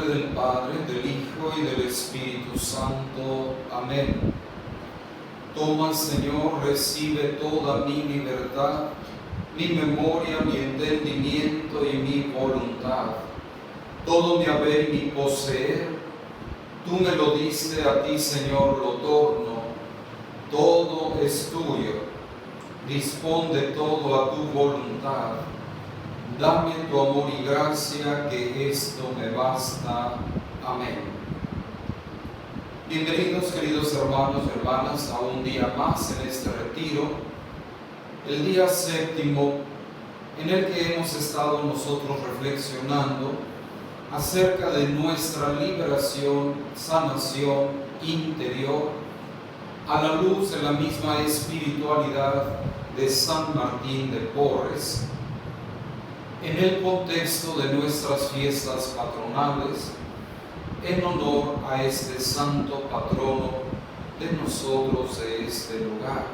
nombre del Padre, del Hijo y del Espíritu Santo. Amén. Toma, Señor, recibe toda mi libertad, mi memoria, mi entendimiento y mi voluntad. Todo mi haber y mi poseer, tú me lo diste, a ti, Señor, lo torno. Todo es tuyo. Dispón de todo a tu voluntad. Dame tu amor y gracia, que esto me basta. Amén. Bienvenidos, queridos hermanos y hermanas, a un día más en este retiro, el día séptimo, en el que hemos estado nosotros reflexionando acerca de nuestra liberación, sanación interior, a la luz de la misma espiritualidad de San Martín de Porres, en el contexto de nuestras fiestas patronales, en honor a este santo patrono de nosotros, de este lugar.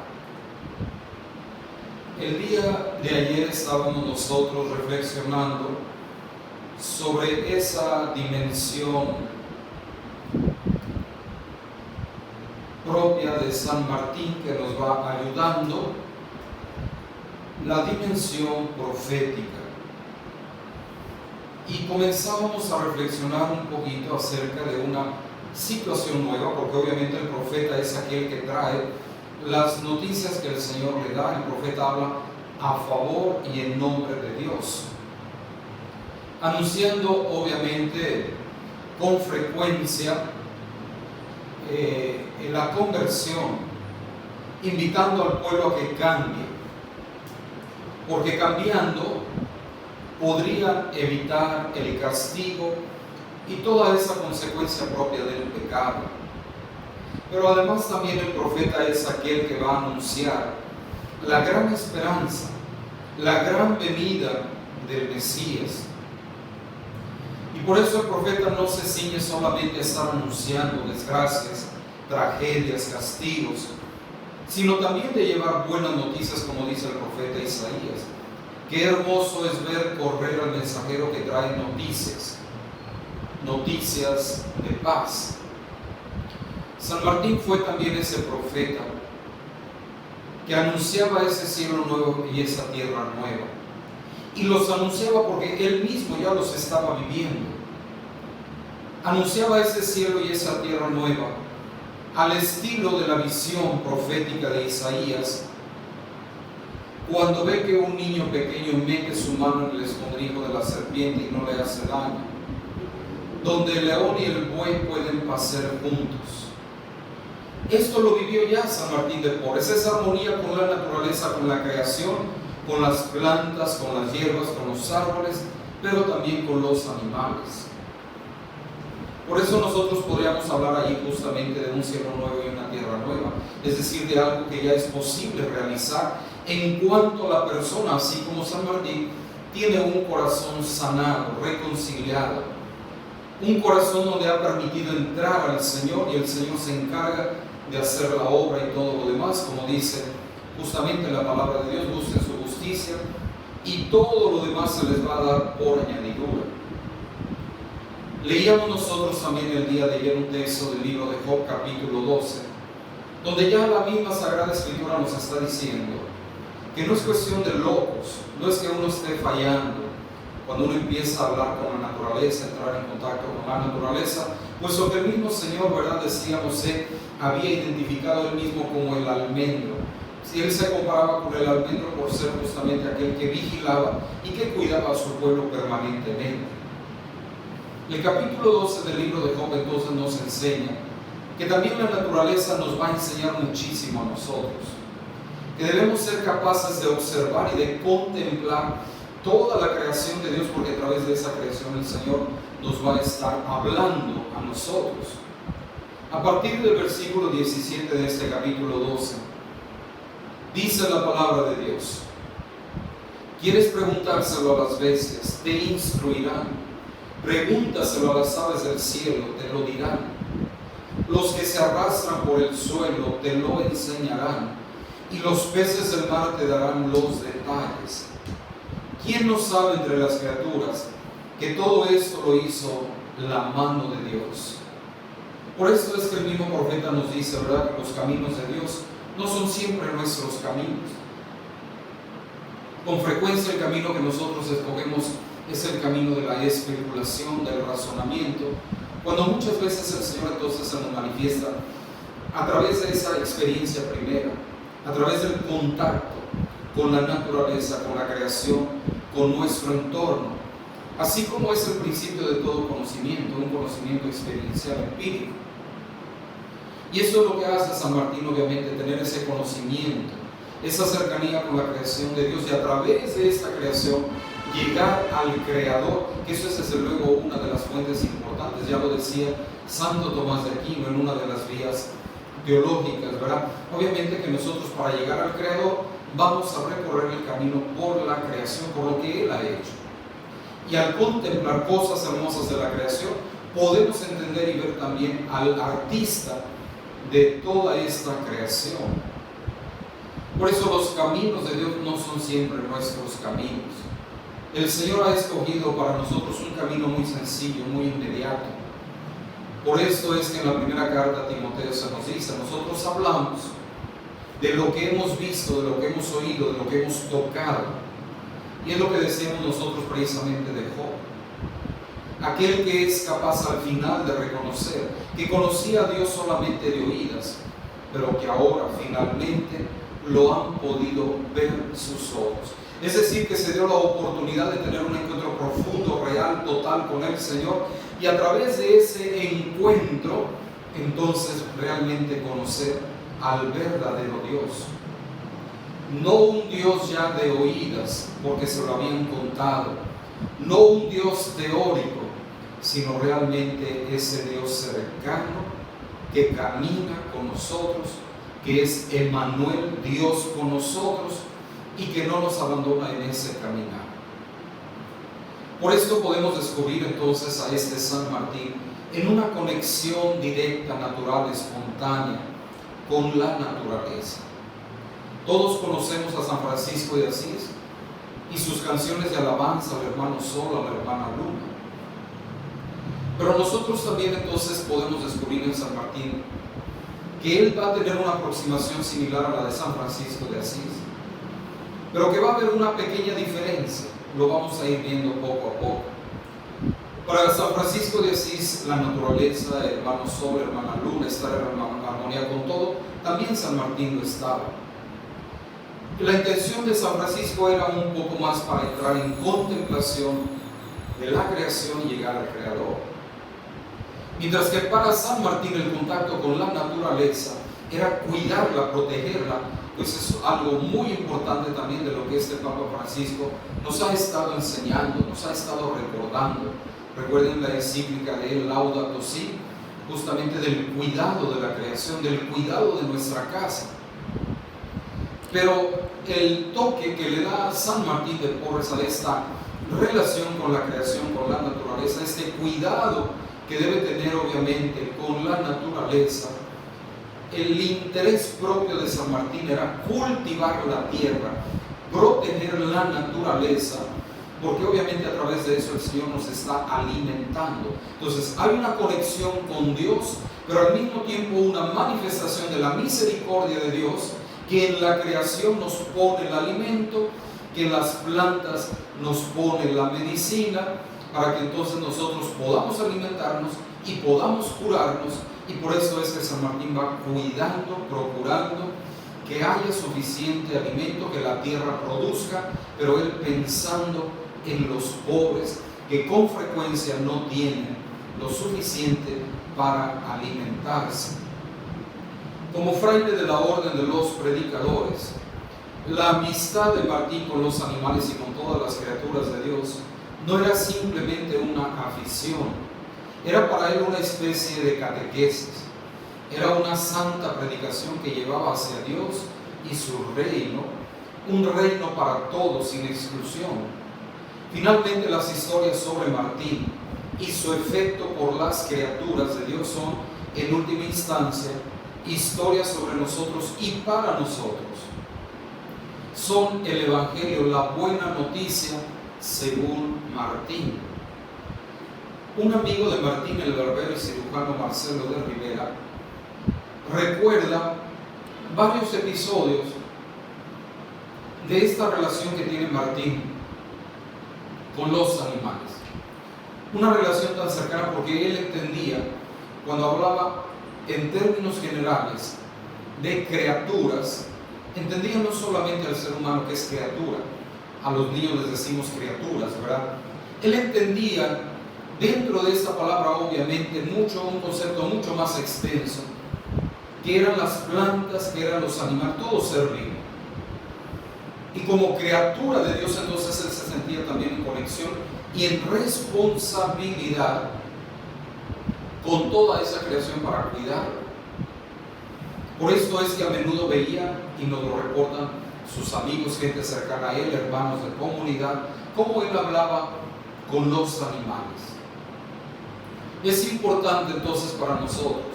El día de ayer estábamos nosotros reflexionando sobre esa dimensión propia de San Martín que nos va ayudando, la dimensión profética. Y comenzábamos a reflexionar un poquito acerca de una situación nueva, porque obviamente el profeta es aquel que trae las noticias que el Señor le da. El profeta habla a favor y en nombre de Dios, anunciando obviamente con frecuencia la conversión, invitando al pueblo a que cambie, porque cambiando podrían evitar el castigo y toda esa consecuencia propia del pecado. Pero además también el profeta es aquel que va a anunciar la gran esperanza, la gran venida del Mesías. Y por eso el profeta no se ciñe solamente a estar anunciando desgracias, tragedias, castigos, sino también de llevar buenas noticias, como dice el profeta Isaías. Qué hermoso es ver correr al mensajero que trae noticias de paz. San Martín fue también ese profeta que anunciaba ese cielo nuevo y esa tierra nueva. Y los anunciaba porque él mismo ya los estaba viviendo. Anunciaba ese cielo y esa tierra nueva al estilo de la visión profética de Isaías, cuando ve que un niño pequeño mete su mano en el escondrijo de la serpiente y no le hace daño, donde el león y el buey pueden pasar juntos. Esto lo vivió ya San Martín de Porres, esa armonía con la naturaleza, con la creación, con las plantas, con las hierbas, con los árboles, pero también con los animales. Por eso nosotros podríamos hablar ahí justamente de un cielo nuevo y una tierra nueva, es decir, de algo que ya es posible realizar en cuanto a la persona, así como San Martín tiene un corazón sanado, reconciliado, un corazón donde ha permitido entrar al Señor y el Señor se encarga de hacer la obra y todo lo demás, como dice justamente la palabra de Dios: busquen su justicia y todo lo demás se les va a dar por añadidura. Leíamos nosotros también el día de ayer un texto del libro de Job, capítulo 12, donde ya la misma Sagrada Escritura nos está diciendo que no es cuestión de locos, no es que uno esté fallando cuando uno empieza a hablar con la naturaleza, entrar en contacto con la naturaleza, puesto que el mismo Señor, ¿verdad?, decíamos, se había identificado él mismo como el almendro. Si él se comparaba con el almendro por ser justamente aquel que vigilaba y que cuidaba a su pueblo permanentemente. El capítulo 12 del libro de Job entonces nos enseña que también la naturaleza nos va a enseñar muchísimo a nosotros, que debemos ser capaces de observar y de contemplar toda la creación de Dios, porque a través de esa creación el Señor nos va a estar hablando a nosotros. A partir del versículo 17 de este capítulo 12, dice la palabra de Dios: ¿quieres preguntárselo a las bestias? Te instruirán. Pregúntaselo a las aves del cielo, te lo dirán. Los que se arrastran por el suelo te lo enseñarán, y los peces del mar te darán los detalles. ¿Quién no sabe entre las criaturas que todo esto lo hizo la mano de Dios. Por esto es que el mismo profeta nos dice, ¿verdad?, que los caminos de Dios no son siempre nuestros caminos. Con frecuencia el camino que nosotros escogemos es el camino de la especulación, del razonamiento, cuando muchas veces el Señor entonces se nos manifiesta a través de esa experiencia primera, a través del contacto con la naturaleza, con la creación, con nuestro entorno, así como es el principio de todo conocimiento, un conocimiento experiencial empírico. Y eso es lo que hace San Martín, obviamente, tener ese conocimiento, esa cercanía con la creación de Dios, y a través de esta creación llegar al Creador, que eso es desde luego una de las fuentes importantes. Ya lo decía Santo Tomás de Aquino en una de las vías teológicas, ¿verdad? Obviamente que nosotros, para llegar al Creador, vamos a recorrer el camino por la creación, por lo que Él ha hecho. Y al contemplar cosas hermosas de la creación, podemos entender y ver también al artista de toda esta creación. Por eso los caminos de Dios no son siempre nuestros caminos. El Señor ha escogido para nosotros un camino muy sencillo, muy inmediato. Por esto es que en la primera carta a Timoteo se nos dice, nosotros hablamos de lo que hemos visto, de lo que hemos oído, de lo que hemos tocado. Y es lo que decíamos nosotros precisamente de Job. Aquel que es capaz al final de reconocer que conocía a Dios solamente de oídas, pero que ahora finalmente lo han podido ver sus ojos. Es decir, que se dio la oportunidad de tener un encuentro profundo, real, total con el Señor, y a través de ese encuentro, entonces realmente conocer al verdadero Dios. No un Dios ya de oídas, porque se lo habían contado, no un Dios teórico, sino realmente ese Dios cercano que camina con nosotros, que es Emmanuel, Dios con nosotros, y que no nos abandona en ese caminar. Por esto podemos descubrir entonces a este San Martín en una conexión directa, natural, espontánea con la naturaleza. Todos conocemos a San Francisco de Asís y sus canciones de alabanza al hermano Sol, a la hermana Luna. Pero nosotros también entonces podemos descubrir en San Martín que él va a tener una aproximación similar a la de San Francisco de Asís, pero que va a haber una pequeña diferencia. Lo vamos a ir viendo poco a poco. Para San Francisco de Asís, la naturaleza, hermano Sol, hermana Luna, estar en armonía con todo, también San Martín lo estaba. La intención de San Francisco era un poco más para entrar en contemplación de la creación y llegar al Creador. Mientras que para San Martín el contacto con la naturaleza era cuidarla, protegerla, pues es algo muy importante también de lo que este Papa Francisco nos ha estado enseñando, nos ha estado recordando. Recuerden la encíclica de él, Laudato Si, justamente del cuidado de la creación, del cuidado de nuestra casa. Pero el toque que le da San Martín de Porres a esta relación con la creación, con la naturaleza, este cuidado que debe tener obviamente con la naturaleza, el interés propio de San Martín era cultivar la tierra, proteger la naturaleza, porque obviamente a través de eso el Señor nos está alimentando. Entonces hay una conexión con Dios, pero al mismo tiempo una manifestación de la misericordia de Dios, que en la creación nos pone el alimento, que en las plantas nos pone la medicina, para que entonces nosotros podamos alimentarnos y podamos curarnos. Y por eso es que San Martín va cuidando, procurando que haya suficiente alimento, que la tierra produzca, pero él pensando en los pobres que con frecuencia no tienen lo suficiente para alimentarse. Como fraile de la orden de los predicadores, la amistad de Martín con los animales y con todas las criaturas de Dios no era simplemente una afición, era para él una especie de catequesis, era una santa predicación que llevaba hacia Dios y su reino, un reino para todos sin exclusión. Finalmente, las historias sobre Martín y su efecto por las criaturas de Dios son, en última instancia, historias sobre nosotros y para nosotros. Son el Evangelio, la buena noticia según Martín. un amigo de Martín, el barbero y cirujano Marcelo de Rivera, recuerda varios episodios de esta relación que tiene Martín con los animales. Una relación tan cercana porque él entendía, cuando hablaba en términos generales de criaturas, entendía no solamente al ser humano que es criatura, a los niños les decimos criaturas, ¿verdad? Él entendía dentro de esta palabra obviamente un concepto mucho más extenso, que eran las plantas, que eran los animales, todo ser vivo. Y como criatura de Dios, entonces él se sentía también en conexión y en responsabilidad con toda esa creación para cuidarla. Por esto es que a menudo veía, y nos lo reportan sus amigos, gente cercana a él, hermanos de comunidad, cómo él hablaba con los animales. Es importante entonces para nosotros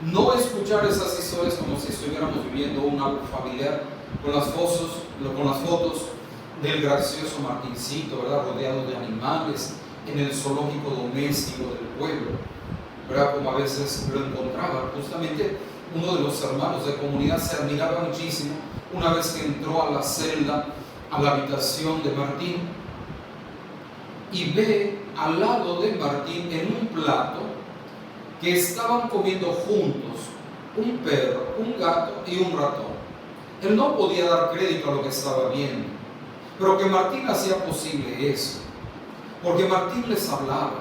no escuchar esas historias como si estuviéramos viviendo un algo familiar con las fotos del gracioso Martincito, ¿verdad? Rodeado de animales en el zoológico doméstico del pueblo, ¿verdad? Como a veces lo encontraba. Justamente uno de los hermanos de comunidad se admiraba muchísimo una vez que entró a la celda, a la habitación de Martín, y ve al lado de Martín en un plato que estaban comiendo juntos un perro, un gato y un ratón. Él no podía dar crédito a lo que estaba viendo, pero que Martín hacía posible eso, porque Martín les hablaba,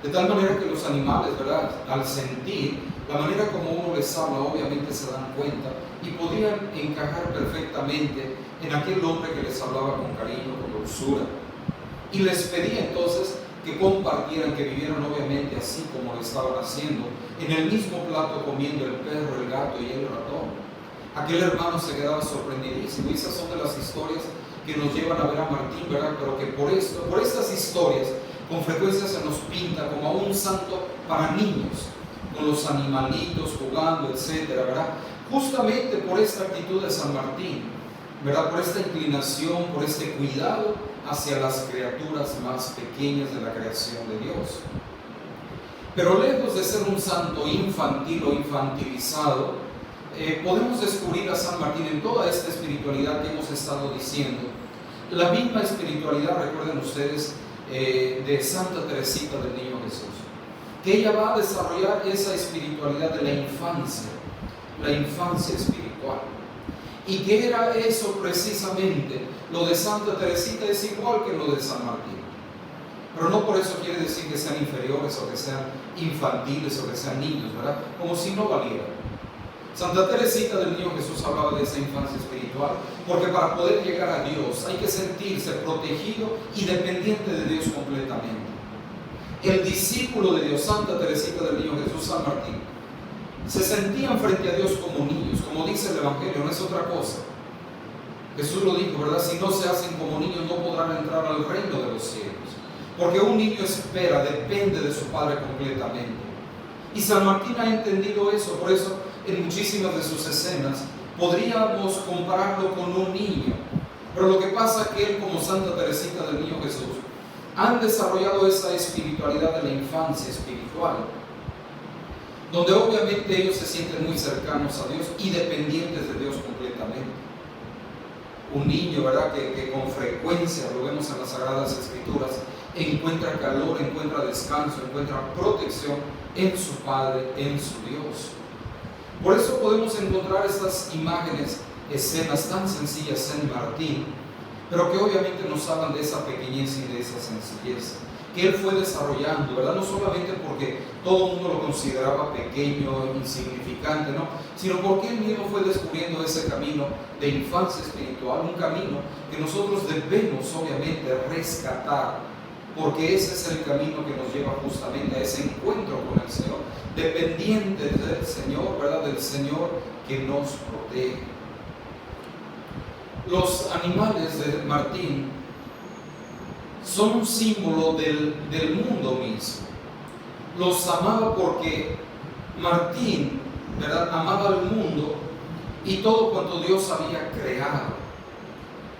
de tal manera que los animales, ¿verdad?, al sentir la manera como uno les habla, obviamente se dan cuenta y podían encajar perfectamente en aquel hombre que les hablaba con cariño, con dulzura. Y les pedía entonces que compartieran, que vivieran obviamente así como lo estaban haciendo, en el mismo plato comiendo el perro, el gato y el ratón. Aquel hermano se quedaba sorprendidísimo. Y esas son de las historias que nos llevan a ver a Martín, ¿verdad? Pero que por estas historias, con frecuencia se nos pinta como a un santo para niños, con los animalitos jugando, etcétera, ¿verdad? Justamente por esta actitud de San Martín, ¿verdad? Por esta inclinación, por este cuidado hacia las criaturas más pequeñas de la creación de Dios. Pero lejos de ser un santo infantil o infantilizado, podemos descubrir a San Martín en toda esta espiritualidad que hemos estado diciendo. La misma espiritualidad, recuerden ustedes, de Santa Teresita del Niño Jesús, que ella va a desarrollar esa espiritualidad de la infancia espiritual. ¿Y qué era eso precisamente? Lo de Santa Teresita es igual que lo de San Martín, pero no por eso quiere decir que sean inferiores o que sean infantiles o que sean niños, ¿verdad? Como si no valieran. Santa Teresita del Niño Jesús hablaba de esa infancia espiritual, porque para poder llegar a Dios hay que sentirse protegido y dependiente de Dios completamente. El discípulo de Dios, Santa Teresita del Niño Jesús, San Martín, se sentían frente a Dios como niños, como dice el Evangelio, no es otra cosa. Jesús lo dijo, ¿verdad? Si no se hacen como niños no podrán entrar al reino de los cielos, porque un niño espera, depende de su padre completamente. Y San Martín ha entendido eso, por eso en muchísimas de sus escenas podríamos compararlo con un niño. Pero lo que pasa es que él, como Santa Teresita del Niño Jesús, han desarrollado esa espiritualidad de la infancia espiritual, donde obviamente ellos se sienten muy cercanos a Dios y dependientes de Dios completamente. Un niño, ¿verdad?, que con frecuencia, lo vemos en las Sagradas Escrituras, encuentra calor, encuentra descanso, encuentra protección en su Padre, en su Dios. Por eso podemos encontrar estas imágenes, escenas tan sencillas en Martín, pero que obviamente nos hablan de esa pequeñez y de esa sencillez que él fue desarrollando, ¿verdad? No solamente porque todo el mundo lo consideraba pequeño, insignificante, ¿no?, sino porque él mismo fue descubriendo ese camino de infancia espiritual, un camino que nosotros debemos obviamente rescatar, porque ese es el camino que nos lleva justamente a ese encuentro con el Señor, dependientes del Señor, ¿verdad?, del Señor que nos protege. Los animales de Martín son un símbolo del mundo mismo. Los amaba porque Martín, ¿verdad?, amaba al mundo y todo cuanto Dios había creado.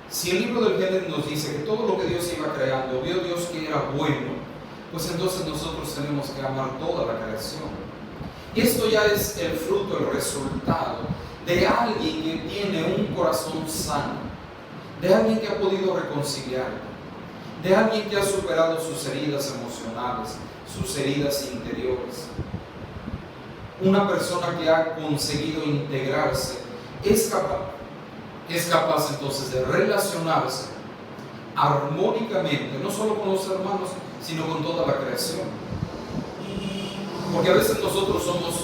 Si el libro del Génesis nos dice que todo lo que Dios iba creando, vio Dios que era bueno, pues entonces nosotros tenemos que amar toda la creación. Y esto ya es el fruto, el resultado de alguien que tiene un corazón sano, de alguien que ha podido reconciliar, de alguien que ha superado sus heridas emocionales, sus heridas interiores. Una persona que ha conseguido integrarse es capaz entonces de relacionarse armónicamente, no solo con los hermanos, sino con toda la creación. Porque a veces nosotros somos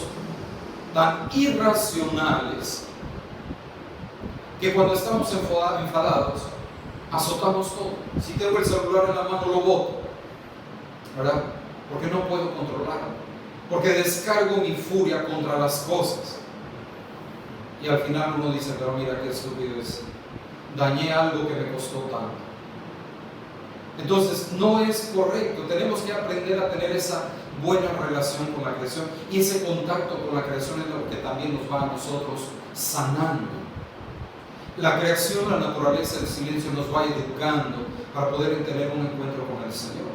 tan irracionales que cuando estamos enfadados, azotamos todo. Si tengo el celular en la mano, lo boto, ¿verdad? Porque no puedo controlarlo, porque descargo mi furia contra las cosas. Y al final uno dice, pero mira qué estúpido es, dañé algo que me costó tanto. Entonces no es correcto. Tenemos que aprender a tener esa buena relación con la creación, y ese contacto con la creación es lo que también nos va a nosotros sanando. La creación, la naturaleza, el silencio nos va educando para poder tener un encuentro con el Señor.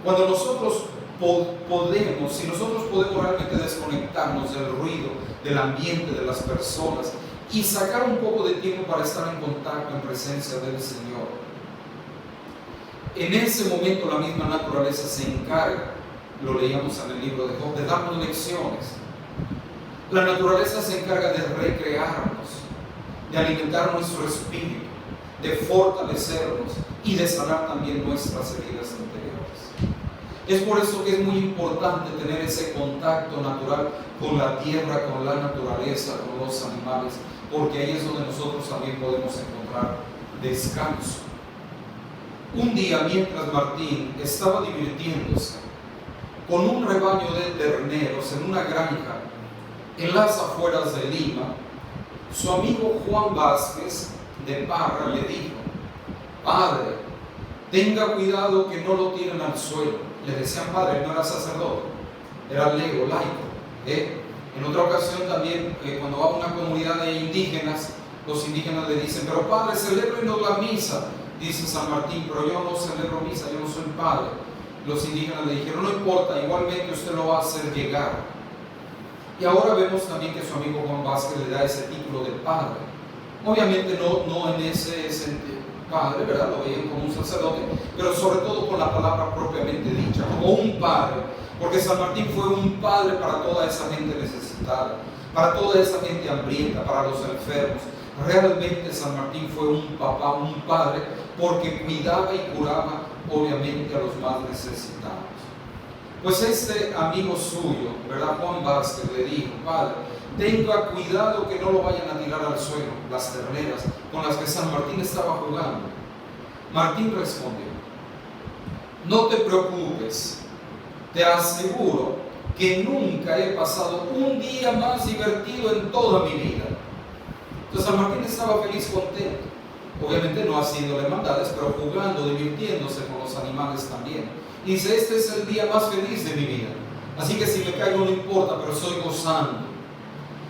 Cuando nosotros podemos, si nosotros podemos realmente desconectarnos del ruido, del ambiente, de las personas, y sacar un poco de tiempo para estar en contacto, en presencia del Señor, en ese momento la misma naturaleza se encarga, lo leíamos en el libro de Job, de darnos lecciones. La naturaleza se encarga de recrearnos, de alimentar nuestro espíritu, de fortalecernos y de sanar también nuestras heridas interiores. Es por eso que es muy importante tener ese contacto natural con la tierra, con la naturaleza, con los animales, porque ahí es donde nosotros también podemos encontrar descanso. Un día, mientras Martín estaba divirtiéndose con un rebaño de terneros en una granja en las afueras de Lima, su amigo Juan Vázquez de Parra le dijo: padre, tenga cuidado que no lo tiren al suelo. Le decían padre, no era sacerdote, era laico. En otra ocasión también, cuando va a una comunidad de indígenas, los indígenas le dicen: pero padre, celébrenos la misa. Dice San Martín: pero yo no celebro misa, yo no soy padre. Los indígenas le dijeron: no importa, igualmente usted lo va a hacer llegar. Y ahora vemos también que su amigo Juan Vázquez le da ese título de padre. Obviamente no en ese sentido, padre, ¿verdad? Lo veían como un sacerdote, pero sobre todo con la palabra propiamente dicha, como un padre, porque San Martín fue un padre para toda esa gente necesitada, para toda esa gente hambrienta, para los enfermos. Realmente San Martín fue un papá, un padre, porque cuidaba y curaba obviamente a los más necesitados. Pues este amigo suyo, ¿verdad? Juan Vázquez, le dijo: padre, tenga cuidado que no lo vayan a tirar al suelo las terneras con las que San Martín estaba jugando. Martín respondió: no te preocupes, te aseguro que nunca he pasado un día más divertido en toda mi vida. Entonces San Martín estaba feliz, contento, obviamente no haciéndole maldades, pero jugando, divirtiéndose con los animales también. Y dice: este es el día más feliz de mi vida, así que si me caigo no importa, pero estoy gozando.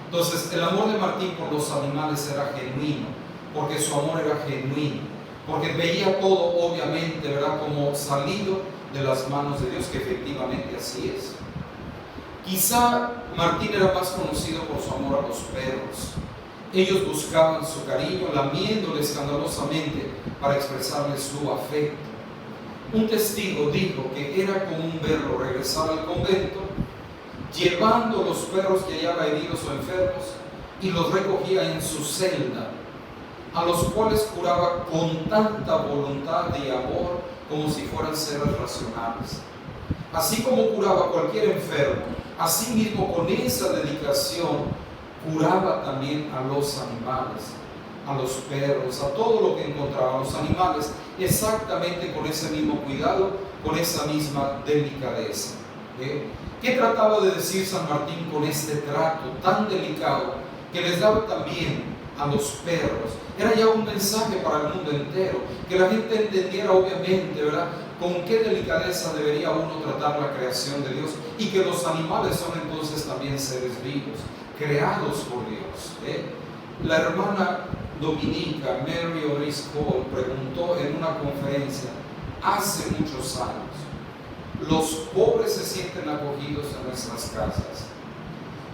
Entonces el amor de Martín por los animales era genuino, porque su amor era genuino, porque veía todo obviamente, ¿verdad?, como salido de las manos de Dios, que efectivamente así es. Quizá Martín era más conocido por su amor a los perros. Ellos buscaban su cariño, lamiéndole escandalosamente para expresarle su afecto. Un testigo dijo que era común verlo regresar al convento, llevando los perros que hallaba heridos o enfermos, y los recogía en su celda, a los cuales curaba con tanta voluntad y amor como si fueran seres racionales. Así como curaba a cualquier enfermo, así mismo con esa dedicación curaba también a los animales, a los perros, a todo lo que encontraba, a los animales, exactamente con ese mismo cuidado, con esa misma delicadeza. ¿Qué trataba de decir San Martín con este trato tan delicado que les daba también a los perros? Era ya un mensaje para el mundo entero, que la gente entendiera obviamente, ¿verdad?, con qué delicadeza debería uno tratar la creación de Dios, y que los animales son entonces también seres vivos, creados por Dios. La hermana dominica Mary O'Reilly Cole preguntó en una conferencia hace muchos años: los pobres se sienten acogidos en nuestras casas.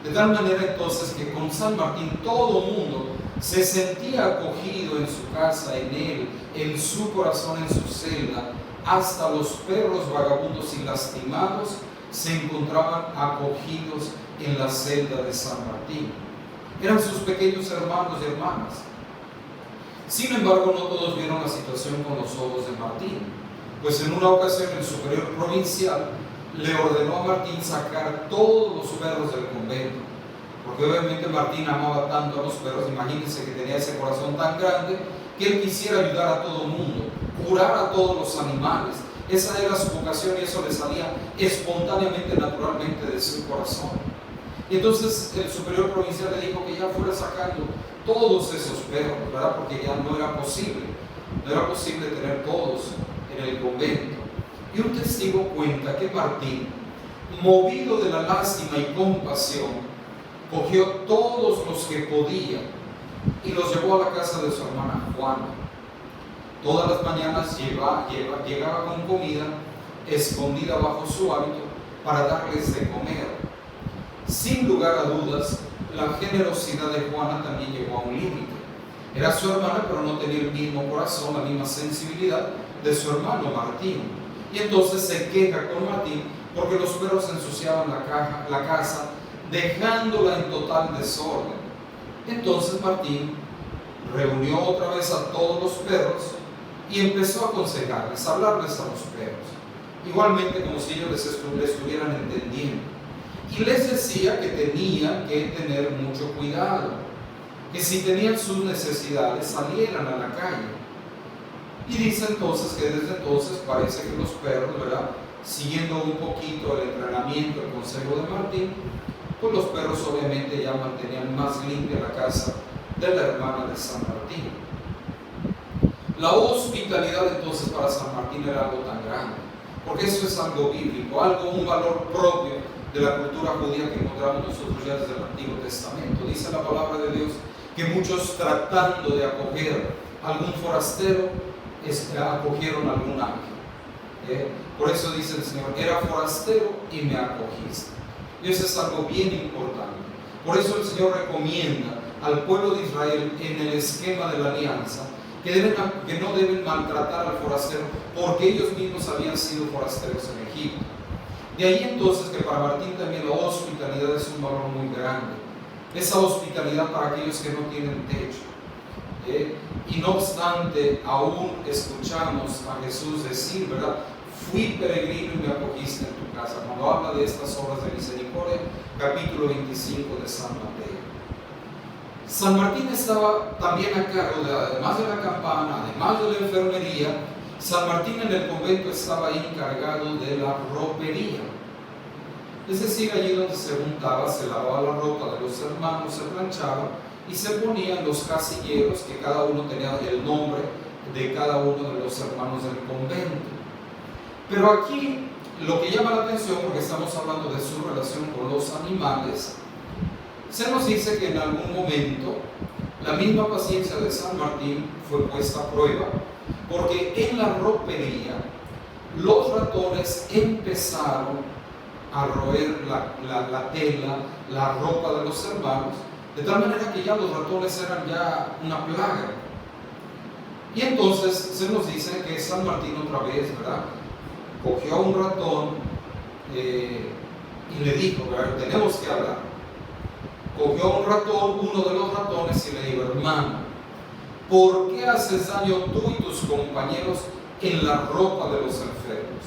De tal manera entonces que con San Martín todo el mundo se sentía acogido en su casa, en él, en su corazón, en su celda. Hasta los perros vagabundos y lastimados se encontraban acogidos en la celda de San Martín. Eran sus pequeños hermanos y hermanas. Sin embargo, no todos vieron la situación con los ojos de Martín, pues en una ocasión el superior provincial le ordenó a Martín sacar todos los perros del convento, porque obviamente Martín amaba tanto a los perros. Imagínense que tenía ese corazón tan grande que él quisiera ayudar a todo el mundo, curar a todos los animales. Esa era su vocación y eso le salía espontáneamente, naturalmente de su corazón. Y entonces el superior provincial le dijo que ya fuera sacando todos esos perros, ¿verdad? Porque ya no era posible tener todos en el convento. Y un testigo cuenta que Martín, movido de la lástima y compasión, cogió todos los que podía y los llevó a la casa de su hermana Juana. Todas las mañanas llegaba con comida escondida bajo su hábito para darles de comer. Sin lugar a dudas, la generosidad de Juana también llegó a un límite. Era su hermana, pero no tenía el mismo corazón, la misma sensibilidad de su hermano Martín. Y entonces se queja con Martín porque los perros ensuciaban la casa, dejándola en total desorden. Entonces Martín reunió otra vez a todos los perros y empezó a aconsejarles, a hablarles a los perros, igualmente como si ellos les estuvieran entendiendo. Y les decía que tenían que tener mucho cuidado, que si tenían sus necesidades salieran a la calle. Y dice entonces que desde entonces parece que los perros, ¿verdad?, siguiendo un poquito el entrenamiento, el consejo de Martín, pues los perros obviamente ya mantenían más limpia la casa de la hermana de San Martín. La hospitalidad entonces para San Martín era algo tan grande, porque eso es algo bíblico, un valor propio de la cultura judía que encontramos nosotros ya desde el Antiguo Testamento. Dice la palabra de Dios que muchos, tratando de acoger a algún forastero, acogieron a algún ángel. Por eso dice el Señor: era forastero y me acogiste. Y eso es algo bien importante. Por eso el Señor recomienda al pueblo de Israel en el esquema de la alianza que no deben maltratar al forastero, porque ellos mismos habían sido forasteros en Egipto. De ahí entonces que para Martín también la hospitalidad es un valor muy grande. Esa hospitalidad para aquellos que no tienen techo. Y no obstante, aún escuchamos a Jesús decir, ¿verdad?, fui peregrino y me acogiste en tu casa, cuando habla de estas obras de misericordia, capítulo 25 de San Mateo. San Martín estaba también a cargo, además de la campana, además de la enfermería. San Martín en el convento estaba encargado de la ropería, es decir, allí donde se juntaba, se lavaba la ropa de los hermanos, se planchaba y se ponían los casilleros, que cada uno tenía el nombre de cada uno de los hermanos del convento. Pero aquí lo que llama la atención, porque estamos hablando de su relación con los animales, se nos dice que en algún momento la misma paciencia de San Martín fue puesta a prueba, porque en la ropería los ratones empezaron a roer la tela, la ropa de los hermanos, de tal manera que ya los ratones eran ya una plaga. Y entonces se nos dice que San Martín otra vez, ¿verdad?, cogió a un ratón y le dijo, ¿verdad?, tenemos que hablar. Cogió a un ratón, uno de los ratones, y le dijo: hermano, ¿por qué haces daño tú y tus compañeros en la ropa de los enfermos?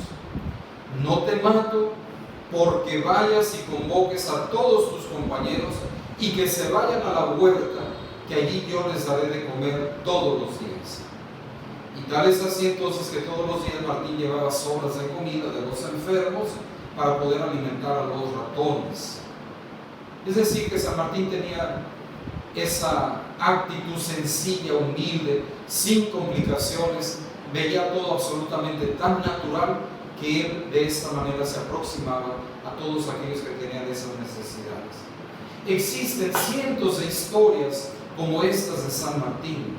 No te mato porque vayas y convoques a todos tus compañeros y que se vayan a la huerta, que allí yo les daré de comer todos los días. Y tal es así entonces que todos los días Martín llevaba sobras de comida de los enfermos para poder alimentar a los ratones. Es decir, que San Martín tenía esa actitud sencilla, humilde, sin complicaciones, veía todo absolutamente tan natural que él de esta manera se aproximaba a todos aquellos que tenían esas necesidades. Existen cientos de historias como estas de San Martín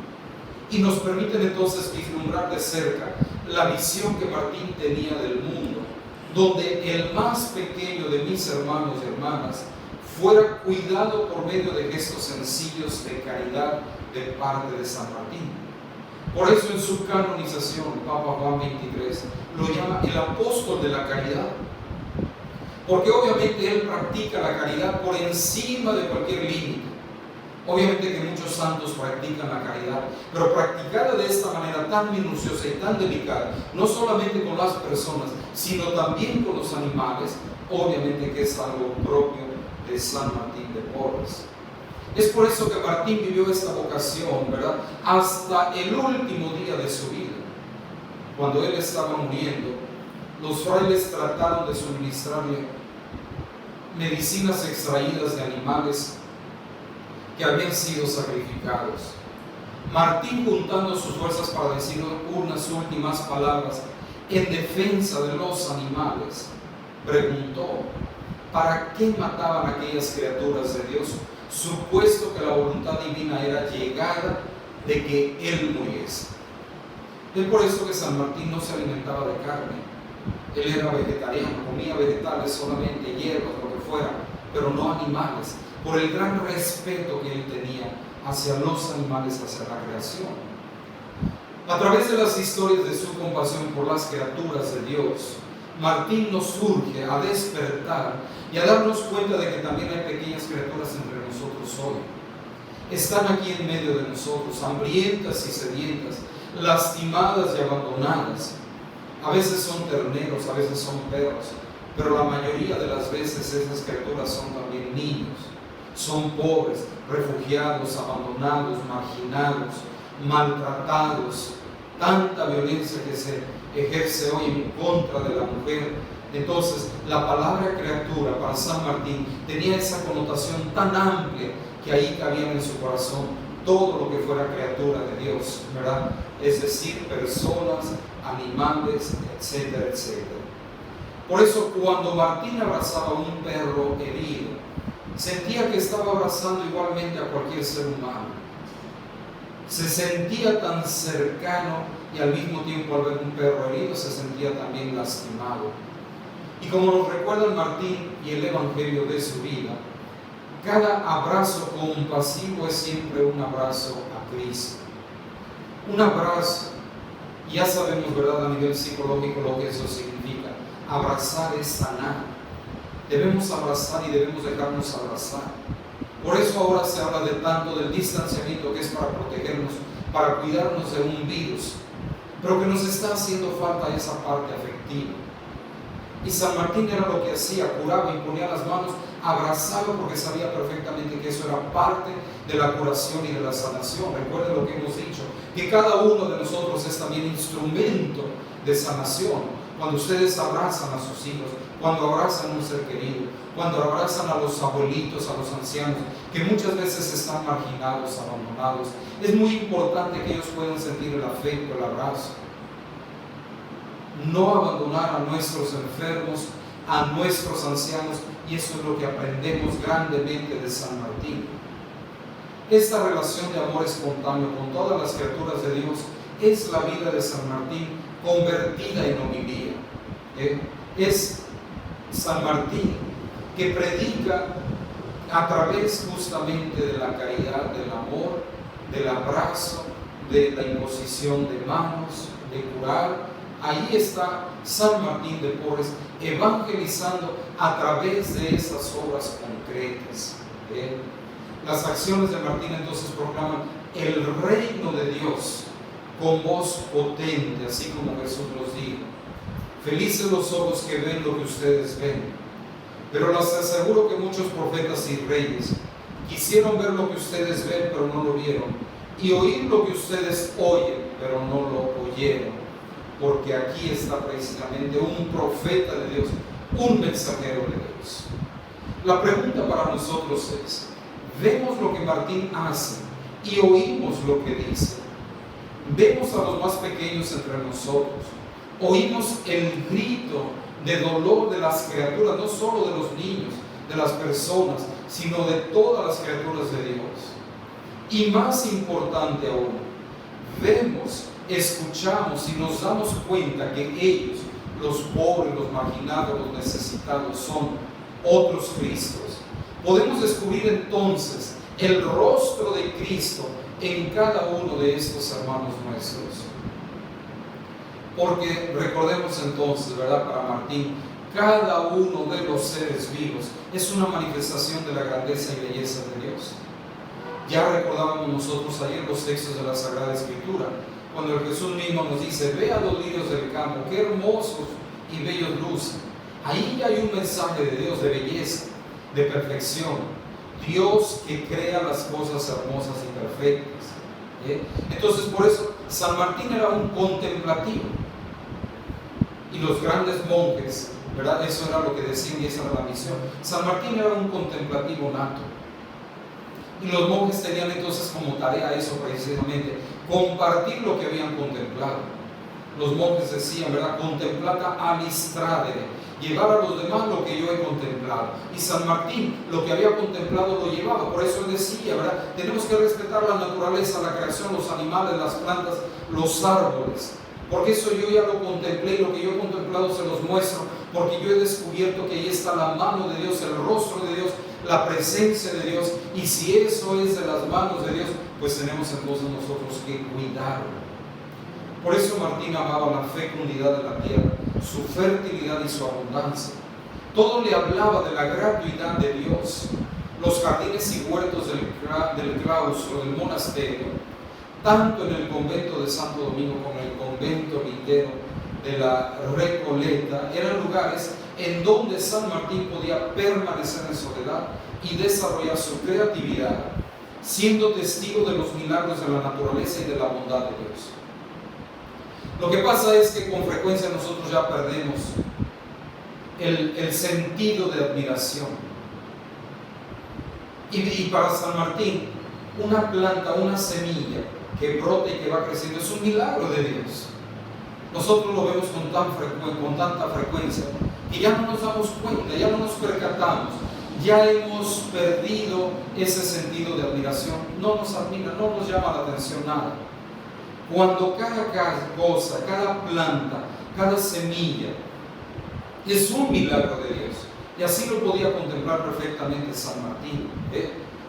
y nos permiten entonces vislumbrar de cerca la visión que Martín tenía del mundo, donde el más pequeño de mis hermanos y hermanas fuera cuidado por medio de gestos sencillos de caridad de parte de San Martín. Por eso en su canonización, Papa Juan XXIII lo llama el apóstol de la caridad, porque obviamente él practica la caridad por encima de cualquier límite. Obviamente que muchos santos practican la caridad, pero practicada de esta manera tan minuciosa y tan delicada, no solamente con las personas, sino también con los animales, obviamente que es algo propio de San Martín de Porres. Es por eso que Martín vivió esta vocación, ¿verdad?, hasta el último día de su vida. Cuando él estaba muriendo, los frailes trataron de suministrarle medicinas extraídas de animales que habían sido sacrificados. Martín, juntando sus fuerzas para decir unas últimas palabras en defensa de los animales, preguntó: ¿para qué mataban aquellas criaturas de Dios, supuesto que la voluntad divina era llegada de que Él muriese? Es por eso que San Martín no se alimentaba de carne. Él era vegetariano, comía vegetales solamente, hierbas, lo que fuera, pero no animales, por el gran respeto que él tenía hacia los animales, hacia la creación. A través de las historias de su compasión por las criaturas de Dios, Martín nos urge a despertar y a darnos cuenta de que también hay pequeñas criaturas entre nosotros hoy. Están aquí en medio de nosotros, hambrientas y sedientas, lastimadas y abandonadas. A veces son terneros, a veces son perros, pero la mayoría de las veces esas criaturas son también niños. Son pobres, refugiados, abandonados, marginados, maltratados. Tanta violencia que se ejerce hoy en contra de la mujer. Entonces, la palabra criatura para San Martín tenía esa connotación tan amplia que ahí cabían en su corazón todo lo que fuera criatura de Dios, ¿verdad? Es decir, personas, animales, etcétera, etcétera. Por eso, cuando Martín abrazaba a un perro herido, sentía que estaba abrazando igualmente a cualquier ser humano. Se sentía tan cercano y al mismo tiempo, al ver un perro herido, se sentía también lastimado. Y como nos recuerda Martín y el Evangelio de su vida, cada abrazo compasivo es siempre un abrazo a Cristo. Un abrazo, ya sabemos, ¿verdad?, a nivel psicológico lo que eso significa. Abrazar es sanar. Debemos abrazar y debemos dejarnos abrazar. Por eso ahora se habla de tanto del distanciamiento, que es para protegernos, para cuidarnos de un virus, pero que nos está haciendo falta esa parte afectiva. Y San Martín era lo que hacía: curaba, imponía las manos, abrazaba, porque sabía perfectamente que eso era parte de la curación y de la sanación. Recuerden lo que hemos dicho, que cada uno de nosotros es también instrumento de sanación. Cuando ustedes abrazan a sus hijos, cuando abrazan a un ser querido, cuando abrazan a los abuelitos, a los ancianos, que muchas veces están marginados, abandonados, es muy importante que ellos puedan sentir el afecto, el abrazo. No abandonar a nuestros enfermos, a nuestros ancianos, y eso es lo que aprendemos grandemente de San Martín. Esta relación de amor espontáneo con todas las criaturas de Dios es la vida de San Martín convertida en homilía. Es San Martín que predica a través justamente de la caridad, del amor, del abrazo, de la imposición de manos, de curar. Ahí está San Martín de Porres evangelizando a través de esas obras concretas. Las acciones de Martín entonces proclaman el reino de Dios con voz potente, así como Jesús los dijo: felices los ojos que ven lo que ustedes ven. Pero les aseguro que muchos profetas y reyes quisieron ver lo que ustedes ven, pero no lo vieron, y oír lo que ustedes oyen, pero no lo oyeron. Porque aquí está precisamente un profeta de Dios, un mensajero de Dios. La pregunta para nosotros es: ¿vemos lo que Martín hace y oímos lo que dice? ¿Vemos a los más pequeños entre nosotros? ¿Oímos el grito de dolor de las criaturas, no solo de los niños, de las personas, sino de todas las criaturas de Dios? Y más importante aún, vemos, escuchamos y nos damos cuenta que ellos, los pobres, los marginados, los necesitados son otros Cristos. Podemos descubrir entonces el rostro de Cristo en cada uno de estos hermanos nuestros. Porque recordemos entonces, ¿verdad? Para Martín, cada uno de los seres vivos es una manifestación de la grandeza y belleza de Dios. Ya recordábamos nosotros ayer los textos de la Sagrada Escritura, cuando el Jesús mismo nos dice: ve a los lirios del campo, qué hermosos y bellos lucen. Ahí hay un mensaje de Dios de belleza, de perfección. Dios que crea las cosas hermosas y perfectas. Entonces, por eso San Martín era un contemplativo, y los grandes monjes, ¿verdad? Eso era lo que decían y esa era la misión. San Martín era un contemplativo nato, y los monjes tenían entonces como tarea eso precisamente, compartir lo que habían contemplado. Los monjes decían, ¿verdad? Contemplata amistradere, llevar a los demás lo que yo he contemplado. Y San Martín lo que había contemplado lo llevaba. Por eso él decía, ¿verdad? Tenemos que respetar la naturaleza, la creación, los animales, las plantas, los árboles, porque eso yo ya lo contemplé, y lo que yo he contemplado se los muestro, porque yo he descubierto que ahí está la mano de Dios, el rostro de Dios, la presencia de Dios. Y si eso es de las manos de Dios, pues tenemos entonces nosotros que cuidarlo. Por eso Martín amaba la fecundidad de la tierra, su fertilidad y su abundancia. Todo le hablaba de la gratuidad de Dios. Los jardines y huertos del claustro, del monasterio, tanto en el convento de Santo Domingo como en el convento litero de la Recoleta, eran lugares en donde San Martín podía permanecer en soledad y desarrollar su creatividad, siendo testigo de los milagros de la naturaleza y de la bondad de Dios. Lo que pasa es que con frecuencia nosotros ya perdemos el sentido de admiración. Y para San Martín, una planta, una semilla que brota y que va creciendo es un milagro de Dios. Nosotros lo vemos con tanta frecuencia que ya no nos damos cuenta, ya no nos percatamos, ya hemos perdido ese sentido de admiración. No nos admira, no nos llama la atención nada. Cuando cada cosa, cada planta, cada semilla es un milagro de Dios, y así lo podía contemplar perfectamente San Martín.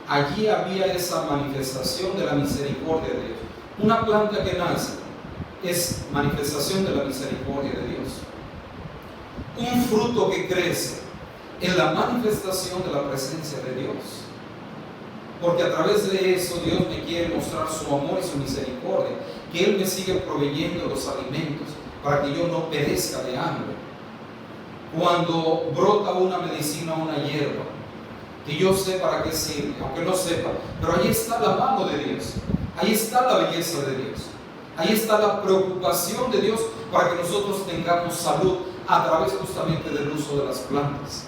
Allí había esa manifestación de la misericordia de Dios. Una planta que nace es manifestación de la misericordia de Dios. Un fruto que crece es la manifestación de la presencia de Dios, porque a través de eso Dios me quiere mostrar su amor y su misericordia, que Él me sigue proveyendo los alimentos para que yo no perezca de hambre. Cuando brota una medicina, una hierba, que yo sé para qué sirve, aunque no sepa, pero ahí está la mano de Dios, ahí está la belleza de Dios, ahí está la preocupación de Dios para que nosotros tengamos salud a través justamente del uso de las plantas.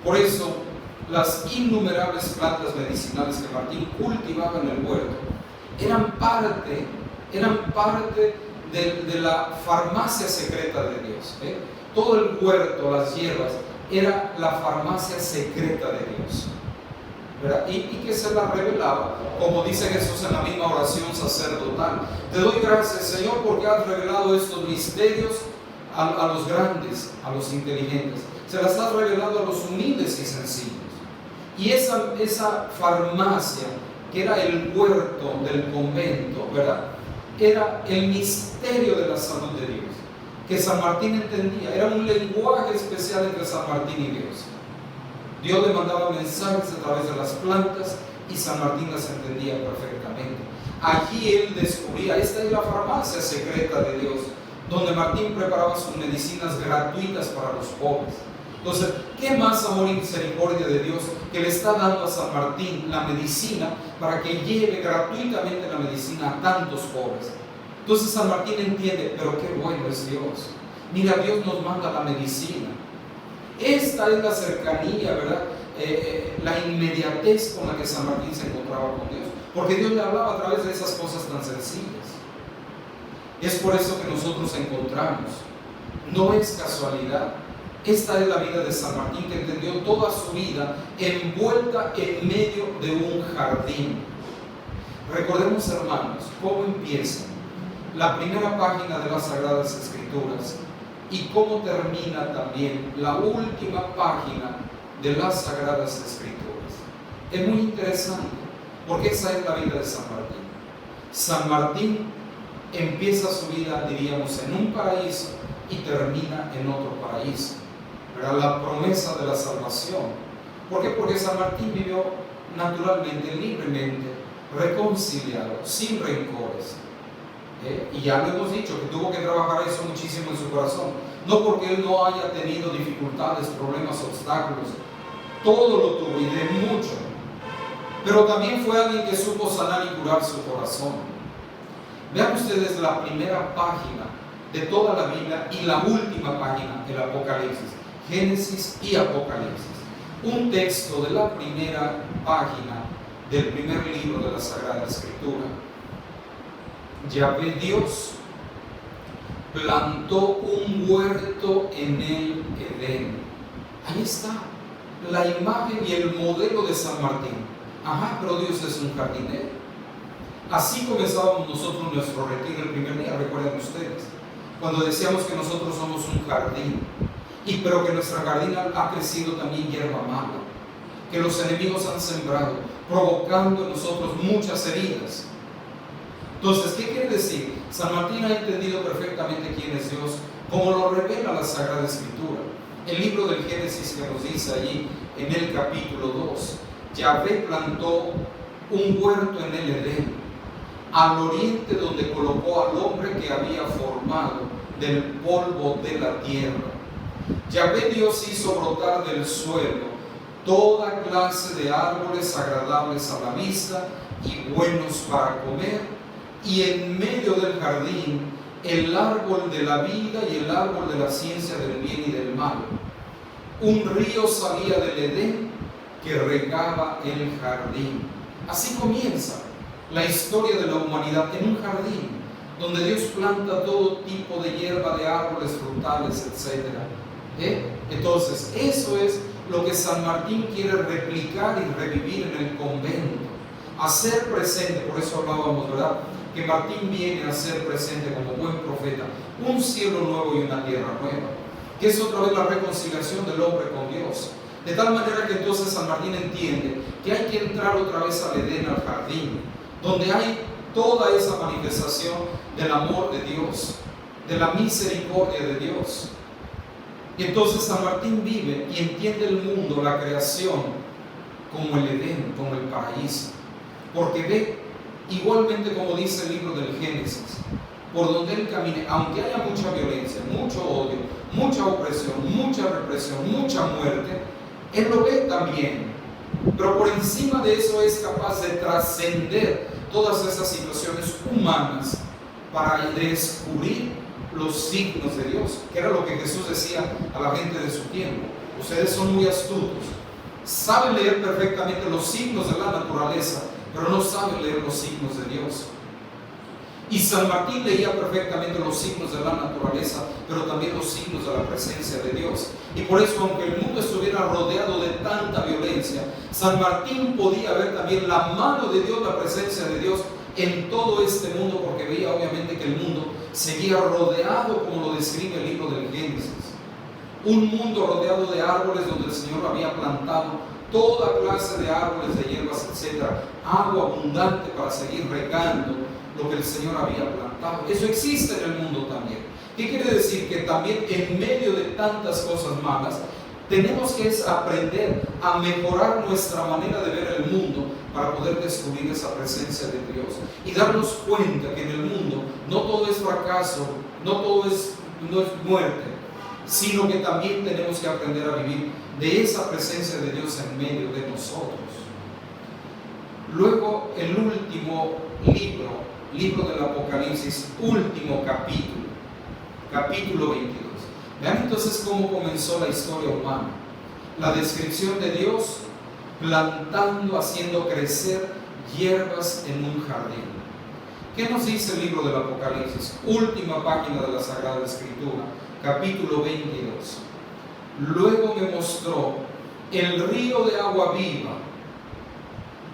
Por eso, las innumerables plantas medicinales que Martín cultivaba en el huerto eran parte de la farmacia secreta de Dios. Todo el huerto, las hierbas, era la farmacia secreta de Dios, ¿verdad? Y que se la revelaba, como dice Jesús en la misma oración sacerdotal: te doy gracias, Señor, porque has revelado estos misterios a los grandes, a los inteligentes, se las has revelado a los humildes y sencillos. Y esa farmacia, que era el huerto del convento, ¿verdad?, era el misterio de la salud de Dios, que San Martín entendía. Era un lenguaje especial entre San Martín y Dios. Dios le mandaba mensajes a través de las plantas y San Martín las entendía perfectamente. Allí él descubría, esta es la farmacia secreta de Dios, donde Martín preparaba sus medicinas gratuitas para los pobres. Entonces, ¿qué más amor y misericordia de Dios que le está dando a San Martín la medicina para que lleve gratuitamente la medicina a tantos pobres? Entonces San Martín entiende, pero qué bueno es Dios. Mira, Dios nos manda la medicina. Esta es la cercanía, ¿verdad? La inmediatez con la que San Martín se encontraba con Dios, porque Dios le hablaba a través de esas cosas tan sencillas. Es por eso que nosotros encontramos, no es casualidad. Esta es la vida de San Martín, que entendió toda su vida envuelta en medio de un jardín. Recordemos, hermanos, cómo empieza la primera página de las Sagradas Escrituras: y cómo termina también la última página de las Sagradas Escrituras. Es muy interesante, porque esa es la vida de San Martín. San Martín empieza su vida, diríamos, en un paraíso y termina en otro paraíso. Era la promesa de la salvación. ¿Por qué? Porque San Martín vivió naturalmente, libremente, reconciliado, sin rencores. Y ya lo hemos dicho, que tuvo que trabajar eso muchísimo en su corazón. No porque él no haya tenido dificultades, problemas, obstáculos. Todo lo tuvo y de mucho. Pero también fue alguien que supo sanar y curar su corazón. Vean ustedes la primera página de toda la Biblia y la última página, el Apocalipsis. Génesis y Apocalipsis. Un texto de la primera página del primer libro de la Sagrada Escritura. Yahvé Dios plantó un huerto en el Edén. Ahí está la imagen y el modelo de San Martín. Ajá, pero Dios es un jardinero. Así comenzábamos nosotros nuestro retiro el primer día, recuerden ustedes, cuando decíamos que nosotros somos un jardín, pero que nuestra jardín ha crecido también hierba mala, que los enemigos han sembrado, provocando en nosotros muchas heridas. Entonces, ¿qué quiere decir? San Martín ha entendido perfectamente quién es Dios, como lo revela la Sagrada Escritura. El libro del Génesis que nos dice allí en el capítulo 2, Yahvé plantó un huerto en el Edén, al oriente, donde colocó al hombre que había formado del polvo de la tierra. Yahvé Dios hizo brotar del suelo toda clase de árboles agradables a la vista y buenos para comer, y en medio del jardín el árbol de la vida y el árbol de la ciencia del bien y del mal. Un río salía del Edén que regaba el jardín. Así comienza la historia de la humanidad, en un jardín donde Dios planta todo tipo de hierba, de árboles frutales, etc. Entonces, eso es lo que San Martín quiere replicar y revivir en el convento, hacer presente. Por eso hablábamos, ¿verdad?, que Martín viene a ser presente como buen profeta, un cielo nuevo y una tierra nueva, que es otra vez la reconciliación del hombre con Dios. De tal manera que entonces San Martín entiende que hay que entrar otra vez al Edén, al jardín, donde hay toda esa manifestación del amor de Dios, de la misericordia de Dios. Y entonces San Martín vive y entiende el mundo, la creación, como el Edén, como el paraíso, porque ve, igualmente como dice el libro del Génesis, por donde él camine, aunque haya mucha violencia, mucho odio, mucha opresión, mucha represión, mucha muerte, él lo ve también. Pero por encima de eso es capaz de trascender todas esas situaciones humanas para descubrir los signos de Dios, que era lo que Jesús decía a la gente de su tiempo. Ustedes son muy astutos, saben leer perfectamente los signos de la naturaleza, pero no saben leer los signos de Dios. Y San Martín leía perfectamente los signos de la naturaleza, pero también los signos de la presencia de Dios. Y por eso, aunque el mundo estuviera rodeado de tanta violencia, San Martín podía ver también la mano de Dios, la presencia de Dios en todo este mundo, porque veía obviamente que el mundo seguía rodeado, como lo describe el libro del Génesis. Un mundo rodeado de árboles donde el Señor había plantado toda clase de árboles, de hierbas, etc. Agua abundante para seguir regando lo que el Señor había plantado. Eso existe en el mundo también. ¿Qué quiere decir? Que también en medio de tantas cosas malas, tenemos que aprender a mejorar nuestra manera de ver el mundo para poder descubrir esa presencia de Dios y darnos cuenta que en el mundo no todo es fracaso, no todo es muerte, sino que también tenemos que aprender a vivir de esa presencia de Dios en medio de nosotros. Luego, el último libro del Apocalipsis, último capítulo 22. Vean entonces cómo comenzó la historia humana. La descripción de Dios plantando, haciendo crecer hierbas en un jardín. ¿Qué nos dice el libro del Apocalipsis? Última página de la Sagrada Escritura, capítulo 22. Luego me mostró el río de agua viva,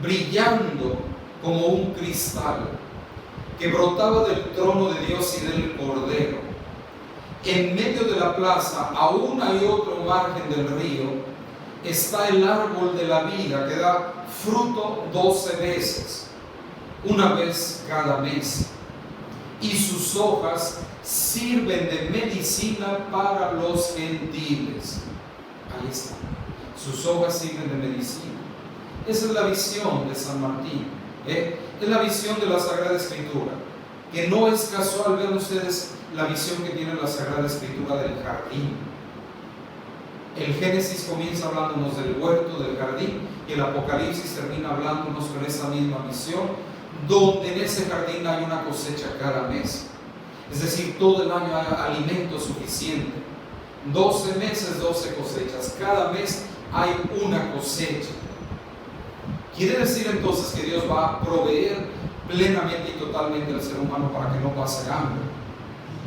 brillando como un cristal, que brotaba del trono de Dios y del Cordero, en medio de la plaza, a una y otro margen del río, está el árbol de la vida que da fruto 12 veces, una vez cada mes. Y sus hojas sirven de medicina para los gentiles. Ahí está. Sus hojas sirven de medicina. Esa es la visión de San Martín. Es la visión de la Sagrada Escritura. Que no es casual, vean ustedes la visión que tiene la Sagrada Escritura del jardín. El Génesis comienza hablándonos del huerto, del jardín, y el Apocalipsis termina hablándonos con esa misma visión, donde en ese jardín hay una cosecha cada mes. Es decir, todo el año hay alimento suficiente. 12 meses, 12 cosechas. Cada mes hay una cosecha. Quiere decir entonces que Dios va a proveer plenamente y totalmente al ser humano para que no pase hambre.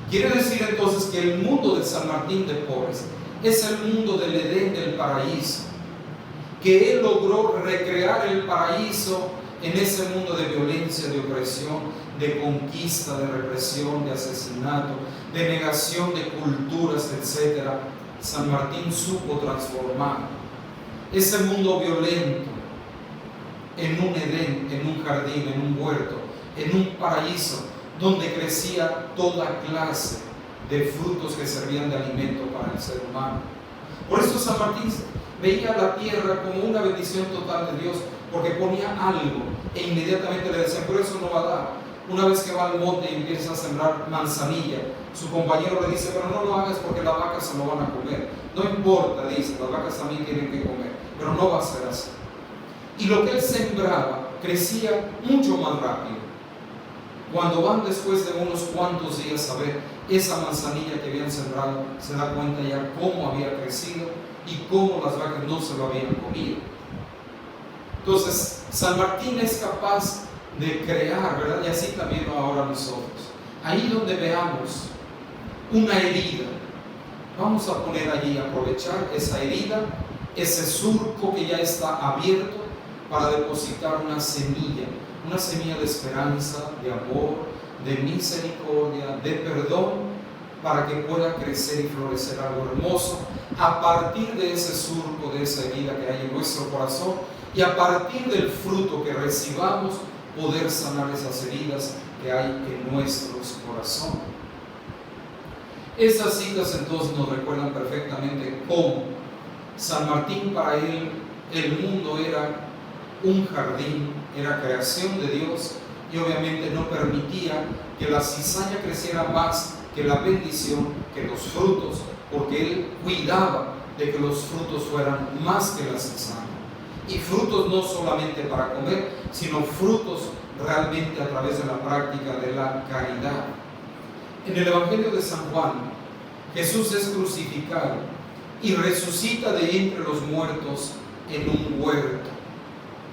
Quiere decir entonces que el mundo de San Martín de Porres es el mundo del Edén, del paraíso, que él logró recrear el paraíso en ese mundo de violencia, de opresión, de conquista, de represión, de asesinato, de negación de culturas, etc. San Martín supo transformar ese mundo violento en un Edén, en un jardín, en un huerto, en un paraíso donde crecía toda clase de frutos que servían de alimento para el ser humano. Por eso San Martín veía la tierra como una bendición total de Dios, porque ponía algo e inmediatamente le decían, pero eso no va a dar. Una vez que va al monte y empieza a sembrar manzanilla, su compañero le dice, pero no lo hagas porque las vacas se lo van a comer. No importa, dice, las vacas también tienen que comer, pero no va a ser así. Y lo que él sembraba crecía mucho más rápido. Cuando van después de unos cuantos días a ver esa manzanilla que habían sembrado, se da cuenta ya cómo había crecido y cómo las vacas no se lo habían comido. Entonces, San Martín es capaz de crear, ¿verdad? Y así también ahora nosotros. Ahí donde veamos una herida, vamos a poner allí, aprovechar esa herida, ese surco que ya está abierto para depositar una semilla de esperanza, de amor, de misericordia, de perdón, para que pueda crecer y florecer algo hermoso a partir de ese surco, de esa herida que hay en nuestro corazón, y a partir del fruto que recibamos, poder sanar esas heridas que hay en nuestros corazones. Esas citas entonces nos recuerdan perfectamente cómo San Martín, para él, el mundo era un jardín, era creación de Dios, y obviamente no permitía que la cizaña creciera más que la bendición, que los frutos, porque él cuidaba de que los frutos fueran más que la cizaña. Y frutos no solamente para comer, sino frutos realmente a través de la práctica de la caridad. En el Evangelio de San Juan, Jesús es crucificado y resucita de entre los muertos en un huerto.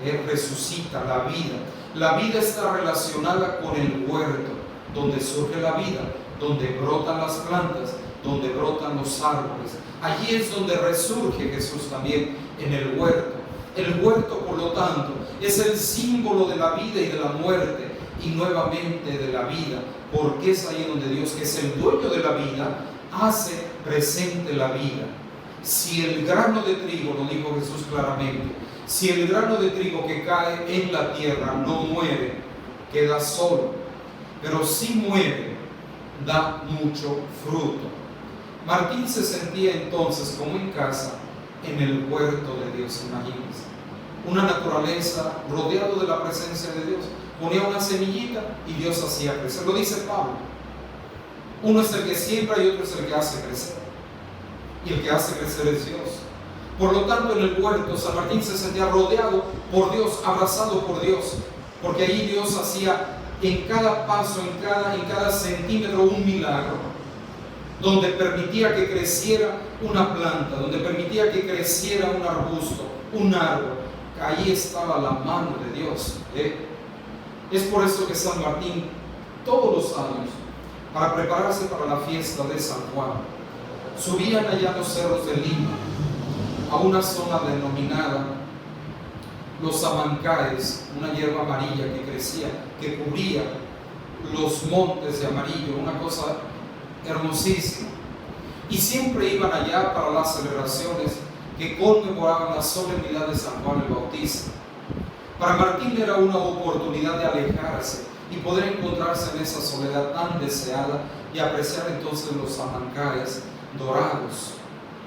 Él resucita la vida. La vida está relacionada con el huerto, donde surge la vida, donde brotan las plantas, donde brotan los árboles. Allí es donde resurge Jesús también, en el huerto. El huerto, por lo tanto, es el símbolo de la vida y de la muerte, y nuevamente de la vida, porque es ahí donde Dios, que es el dueño de la vida, hace presente la vida. Si el grano de trigo, lo dijo Jesús claramente, si el grano de trigo que cae en la tierra no muere, queda solo, pero si muere, da mucho fruto. Martín se sentía entonces como en casa, en el huerto de Dios, imagínense. Una naturaleza rodeado de la presencia de Dios. Ponía una semillita y Dios hacía crecer. Lo dice Pablo. Uno es el que siembra y otro es el que hace crecer. Y el que hace crecer es Dios. Por lo tanto, en el huerto, San Martín se sentía rodeado por Dios, abrazado por Dios, porque allí Dios hacía en cada paso, en cada centímetro un milagro, donde permitía que creciera una planta, donde permitía que creciera un arbusto, un árbol. Ahí estaba la mano de Dios. Es por eso que San Martín, todos los años, para prepararse para la fiesta de San Juan, subían allá los cerros de Lima, a una zona denominada los Samancaes, una hierba amarilla que crecía, que cubría los montes de amarillo, una cosa hermosísima. y siempre iban allá para las celebraciones que conmemoraban la solemnidad de San Juan el Bautista. Para Martín era una oportunidad de alejarse y poder encontrarse en esa soledad tan deseada y apreciar entonces los amancares dorados.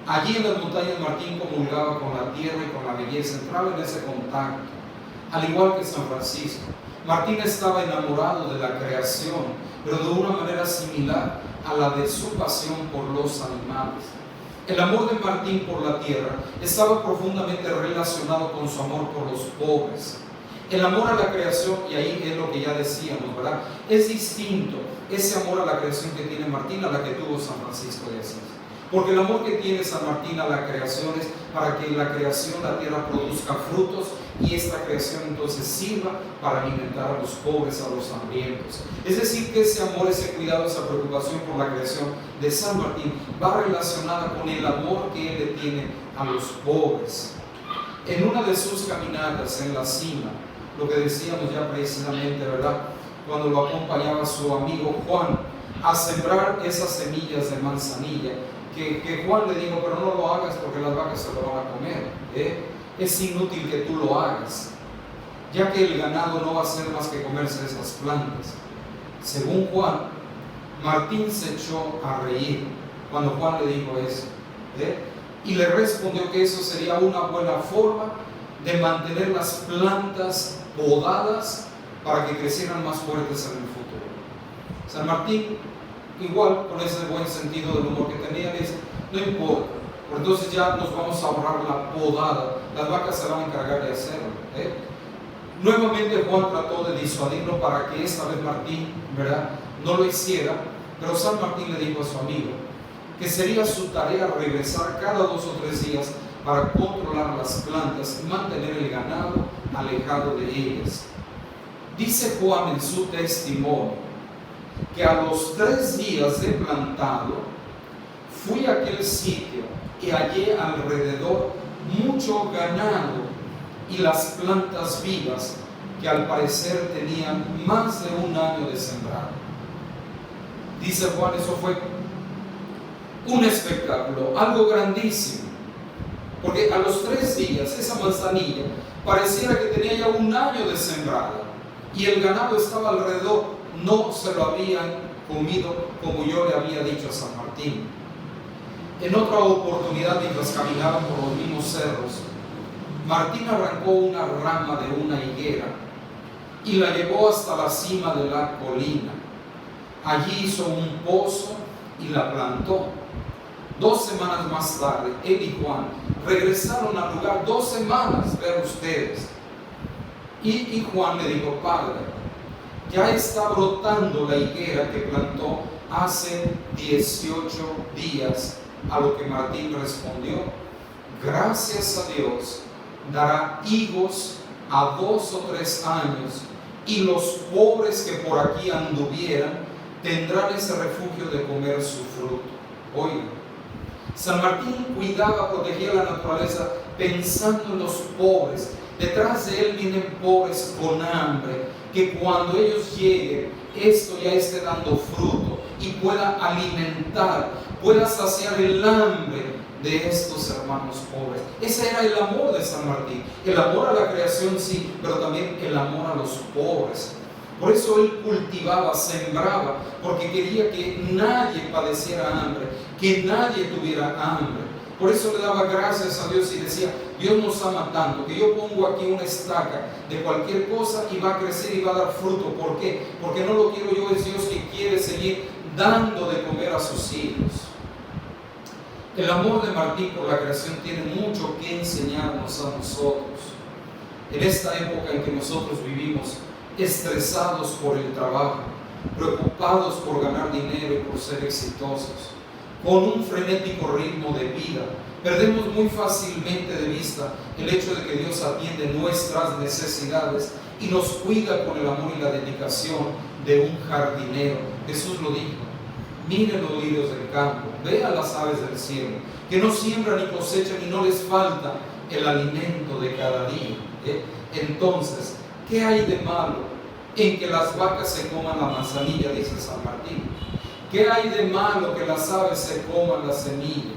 Allí en las montañas Martín comulgaba con la tierra y con la belleza, entraba en ese contacto, al igual que San Francisco. Martín estaba enamorado de la creación, pero de una manera similar a la de su pasión por los animales. El amor de Martín por la tierra estaba profundamente relacionado con su amor por los pobres. El amor a la creación, y ahí es lo que ya decíamos, ¿verdad? Es distinto ese amor a la creación que tiene Martín a la que tuvo San Francisco de Asís. Porque el amor que tiene San Martín a la creación es para que la creación, la tierra, produzca frutos y esta creación entonces sirva para alimentar a los pobres, a los hambrientos. Es decir, que ese amor, ese cuidado, esa preocupación por la creación de San Martín va relacionada con el amor que él le tiene a los pobres. En una de sus caminatas en la cima, lo que decíamos ya precisamente, ¿verdad?, cuando lo acompañaba su amigo Juan a sembrar esas semillas de manzanilla, que Juan le dijo, pero no lo hagas porque las vacas se lo van a comer, es inútil que tú lo hagas, ya que el ganado no va a hacer más que comerse esas plantas. Según Juan, Martín se echó a reír cuando Juan le dijo eso, y le respondió que eso sería una buena forma de mantener las plantas podadas para que crecieran más fuertes en el futuro. San Martín, igual con ese buen sentido del humor que tenía, dice, no importa, porque entonces ya nos vamos a ahorrar la podada, las vacas se van a encargar de hacerlo. Nuevamente Juan trató de disuadirlo para que esta vez Martín, ¿verdad?, no lo hiciera, pero San Martín le dijo a su amigo que sería su tarea regresar cada 2 o 3 días para controlar las plantas y mantener el ganado alejado de ellas. Dice Juan en su testimonio que a los 3 días de plantado fui a aquel sitio y hallé alrededor mucho ganado y las plantas vivas que al parecer tenían más de 1 año de sembrado. Dice Juan, eso fue un espectáculo, algo grandísimo, porque a los 3 días esa manzanilla pareciera que tenía ya 1 año de sembrada y el ganado estaba alrededor, no se lo habían comido como yo le había dicho a San Martín. En otra oportunidad, mientras caminaban por los mismos cerros, Martín arrancó una rama de una higuera y la llevó hasta la cima de la colina. Allí hizo un pozo y la plantó. 2 semanas más tarde, él y Juan regresaron al lugar, 2 semanas, vean ustedes. Y Juan le dijo, padre, ya está brotando la higuera que plantó hace 18 días. A lo que Martín respondió, gracias a Dios, dará higos a 2 o 3 años, y los pobres que por aquí anduvieran tendrán ese refugio de comer su fruto. Oigan, San Martín cuidaba, protegía la naturaleza pensando en los pobres. Detrás de él vienen pobres con hambre, que cuando ellos lleguen, esto ya esté dando fruto y pueda alimentar, pueda saciar el hambre de estos hermanos pobres. Ese era el amor de San Martín, el amor a la creación, sí, pero también el amor a los pobres. Por eso él cultivaba, sembraba, porque quería que nadie padeciera hambre, que nadie tuviera hambre. Por eso le daba gracias a Dios y decía, Dios nos ama tanto que yo pongo aquí una estaca de cualquier cosa y va a crecer y va a dar fruto. ¿Por qué? Porque no lo quiero yo, es Dios que quiere seguir dando de comer a sus hijos. El amor de Martín por la creación tiene mucho que enseñarnos a nosotros. En esta época en que nosotros vivimos estresados por el trabajo, preocupados por ganar dinero y por ser exitosos, con un frenético ritmo de vida, perdemos muy fácilmente de vista el hecho de que Dios atiende nuestras necesidades y nos cuida con el amor y la dedicación de un jardinero. Jesús lo dijo, miren los lirios del campo, vean las aves del cielo, que no siembran ni cosechan y no les falta el alimento de cada día. Entonces, ¿qué hay de malo en que las vacas se coman la manzanilla? Dice San Martín. ¿Qué hay de malo que las aves se coman la semilla?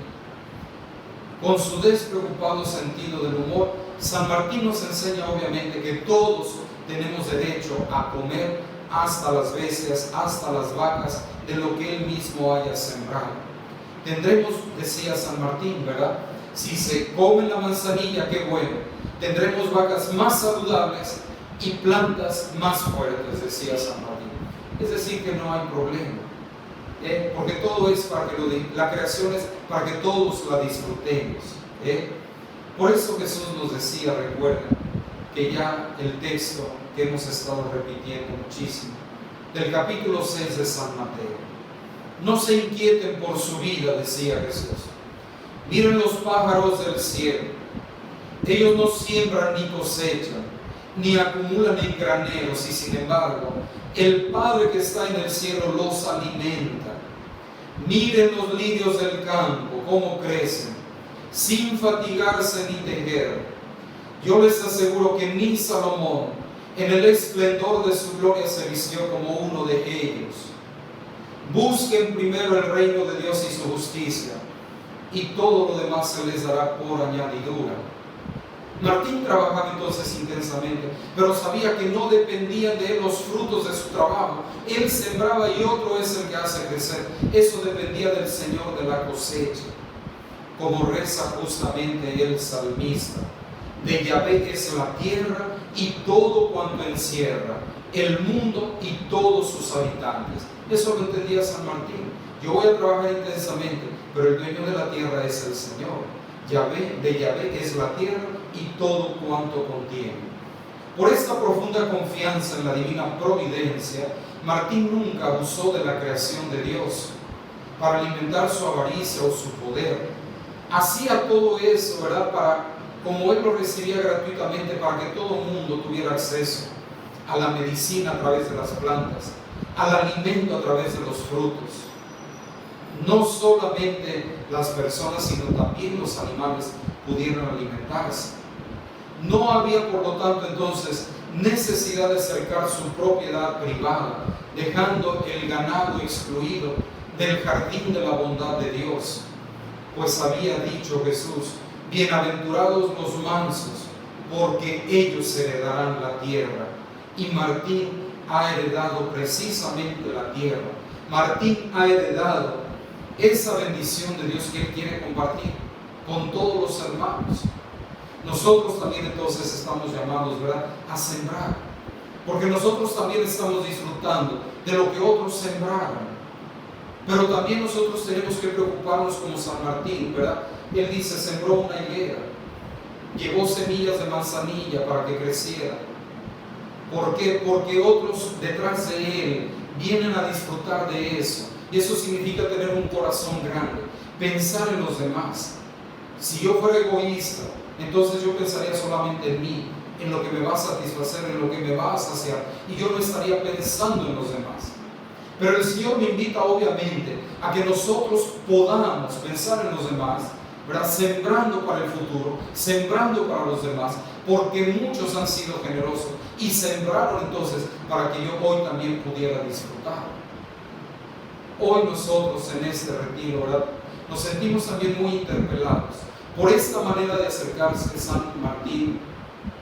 Con su despreocupado sentido del humor, San Martín nos enseña obviamente que todos tenemos derecho a comer hasta las bestias, hasta las vacas, de lo que Él mismo haya sembrado. Tendremos, decía San Martín, ¿verdad? Si se come la manzanilla, qué bueno. Tendremos vacas más saludables y plantas más fuertes, decía San Martín. Es decir, que no hay problema. Porque todo es para que la creación es para que todos la disfrutemos. Por eso Jesús nos decía, recuerden, que ya el texto que hemos estado repitiendo muchísimo, del capítulo 6 de San Mateo. No se inquieten por su vida, decía Jesús. Miren los pájaros del cielo. Ellos no siembran ni cosechan, ni acumulan en graneros, y sin embargo, el Padre que está en el cielo los alimenta. Miren los lirios del campo, cómo crecen, sin fatigarse ni tejer. Yo les aseguro que ni Salomón, en el esplendor de su gloria, se vistió como uno de ellos. Busquen primero el reino de Dios y su justicia, y todo lo demás se les dará por añadidura. Martín trabajaba entonces intensamente, pero sabía que no dependían de él los frutos de su trabajo. Él sembraba y otro es el que hace crecer. Eso dependía del Señor de la cosecha. Como reza justamente el salmista: de Yahvé es la tierra y todo cuanto encierra, el mundo y todos sus habitantes. Eso lo entendía San Martín. Yo voy a trabajar intensamente, pero el dueño de la tierra es el Señor. De Yahvé es la tierra y todo cuanto contiene. Por esta profunda confianza en la divina providencia, Martín nunca abusó de la creación de Dios para alimentar su avaricia o su poder. Hacía todo eso, ¿verdad?, como él lo recibía gratuitamente, para que todo el mundo tuviera acceso a la medicina a través de las plantas, al alimento a través de los frutos. No solamente las personas, sino también los animales pudieron alimentarse. No había, por lo tanto, entonces, necesidad de cercar su propiedad privada, dejando el ganado excluido del jardín de la bondad de Dios. Pues había dicho Jesús: bienaventurados los mansos, porque ellos heredarán la tierra. Y Martín ha heredado precisamente la tierra. Martín ha heredado esa bendición de Dios que Él quiere compartir con todos los hermanos. Nosotros también entonces estamos llamados, ¿verdad?, a sembrar, porque nosotros también estamos disfrutando de lo que otros sembraron. Pero también nosotros tenemos que preocuparnos como San Martín, ¿verdad? Él dice: sembró una higuera, llevó semillas de manzanilla para que creciera. ¿Por qué? Porque otros detrás de él vienen a disfrutar de eso. Y eso significa tener un corazón grande, pensar en los demás. Si yo fuera egoísta, entonces yo pensaría solamente en mí, en lo que me va a satisfacer, en lo que me va a saciar, y yo no estaría pensando en los demás. Pero el Señor me invita obviamente a que nosotros podamos pensar en los demás, ¿verdad?, sembrando para el futuro, sembrando para los demás, porque muchos han sido generosos y sembraron entonces para que yo hoy también pudiera disfrutar. Hoy nosotros en este retiro, ¿verdad?, nos sentimos también muy interpelados por esta manera de acercarse San Martín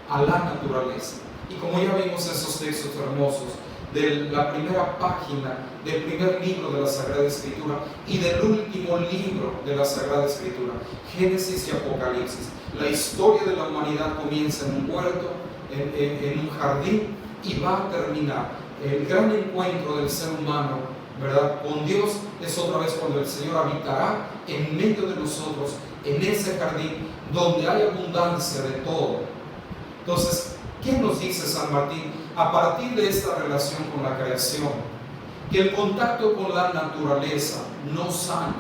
a la naturaleza. Y como ya vimos esos textos hermosos de la primera página del primer libro de la Sagrada Escritura y del último libro de la Sagrada Escritura, Génesis y Apocalipsis, la historia de la humanidad comienza en un huerto, en un jardín, y va a terminar. El gran encuentro del ser humano, ¿verdad?, con Dios es otra vez cuando el Señor habitará en medio de nosotros, en ese jardín donde hay abundancia de todo. Entonces, ¿qué nos dice San Martín a partir de esta relación con la creación? Que el contacto con la naturaleza nos sana,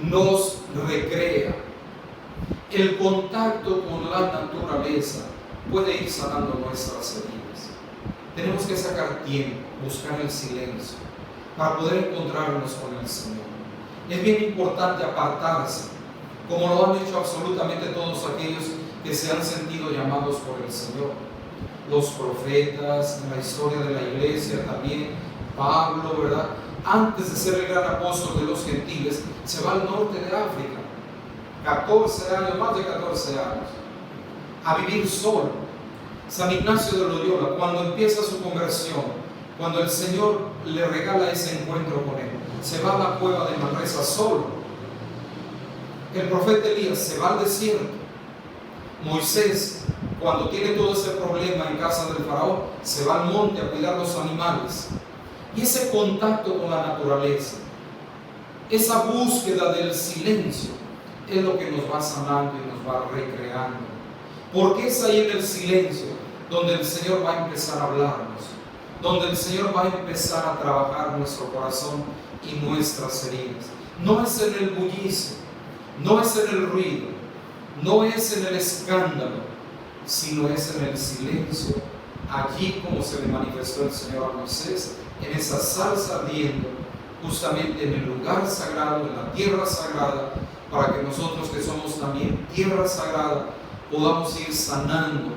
nos recrea. El contacto con la naturaleza puede ir sanando nuestras heridas. Tenemos que sacar tiempo, buscar el silencio, para poder encontrarnos con el Señor. Es bien importante apartarse, como lo han hecho absolutamente todos aquellos que se han sentido llamados por el Señor. Los profetas, en la historia de la iglesia también, Pablo, ¿verdad?, antes de ser el gran apóstol de los gentiles, se va al norte de África, 14 años, más de 14 años, a vivir solo. San Ignacio de Loyola, cuando empieza su conversión, cuando el Señor le regala ese encuentro con él, se va a la cueva de Manresa solo. El profeta Elías se va al desierto. Moisés, cuando tiene todo ese problema en casa del faraón, se va al monte a cuidar los animales. Y ese contacto con la naturaleza, esa búsqueda del silencio, es lo que nos va sanando y nos va recreando. Porque es ahí en el silencio donde el Señor va a empezar a hablarnos, donde el Señor va a empezar a trabajar nuestro corazón y nuestras heridas. No es en el bullicio, no es en el ruido, no es en el escándalo, sino es en el silencio. Allí, como se le manifestó el Señor a Moisés, en esa salsa ardiendo, justamente en el lugar sagrado, en la tierra sagrada, para que nosotros que somos también tierra sagrada, podamos ir sanando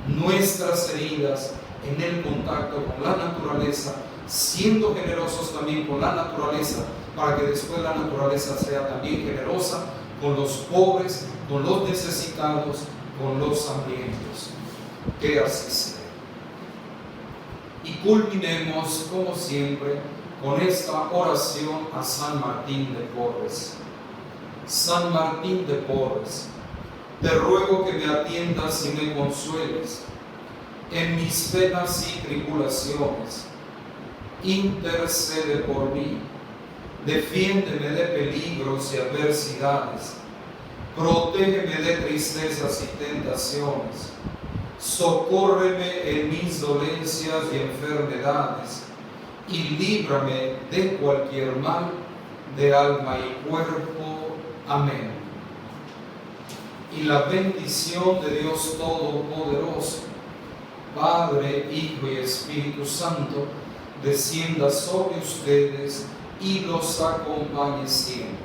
nuestras heridas en el contacto con la naturaleza, siendo generosos también con la naturaleza, para que después la naturaleza sea también generosa con los pobres, con los necesitados, con los hambrientos. Que así sea. Y culminemos, como siempre, con esta oración a San Martín de Porres. San Martín de Porres, te ruego que me atiendas y me consueles en mis penas y tribulaciones. Intercede por mí, defiéndeme de peligros y adversidades, protégeme de tristezas y tentaciones, socórreme en mis dolencias y enfermedades, y líbrame de cualquier mal de alma y cuerpo. Amén. Y la bendición de Dios Todopoderoso, Padre, Hijo y Espíritu Santo, descienda sobre ustedes y los acompañe siempre.